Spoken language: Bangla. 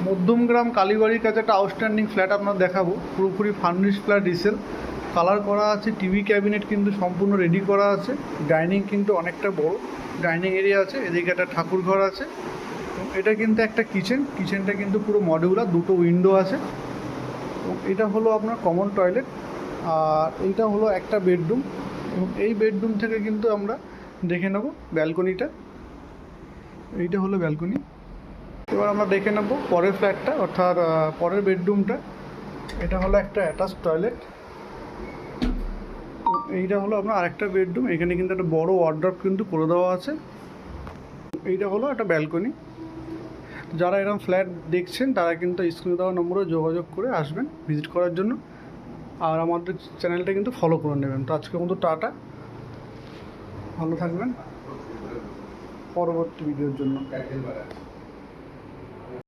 মধ্যমগ্রাম কালীবাড়ির কাছে একটা আউটস্ট্যান্ডিং ফ্ল্যাট আপনার দেখাবো, পুরোপুরি ফার্নিশ ফ্ল্যাট, রিসেল, কালার করা আছে, টিভি ক্যাবিনেট কিন্তু সম্পূর্ণ রেডি করা আছে, ডাইনিং কিন্তু অনেকটা বড় ডাইনিং এরিয়া আছে, এদিকে একটা ঠাকুর ঘর আছে, এটা কিন্তু একটা কিচেনটা কিন্তু পুরো মডিউলার, দুটো উইন্ডো আছে। এটা হলো আপনার কমন টয়লেট, আর এইটা হলো একটা বেডরুম, এবং এই বেডরুম থেকে কিন্তু আমরা দেখে নেব ব্যালকনিটা। এইটা হলো ব্যালকনি। এবার আমরা দেখে নেব পরের ফ্ল্যাটটা, অর্থাৎ পরের বেডরুমটা। এটা হলো একটা অ্যাটাচ টয়লেট, এইটা হলো আপনার আরেকটা বেডরুম, এখানে কিন্তু একটা বড় ওয়ার্ড্রপ কিন্তু করে দেওয়া আছে। এইটা হলো একটা ব্যালকনি। যারা এরকম ফ্ল্যাট দেখছেন তারা কিন্তু স্ক্রিনে দেওয়া নম্বরে যোগাযোগ করে আসবেন ভিজিট করার জন্য, আর আমাদের চ্যানেলটা কিন্তু ফলো করে নেবেন। তো আজকের মতো টাটা, ভালো থাকবেন পরবর্তী ভিডিওর জন্য।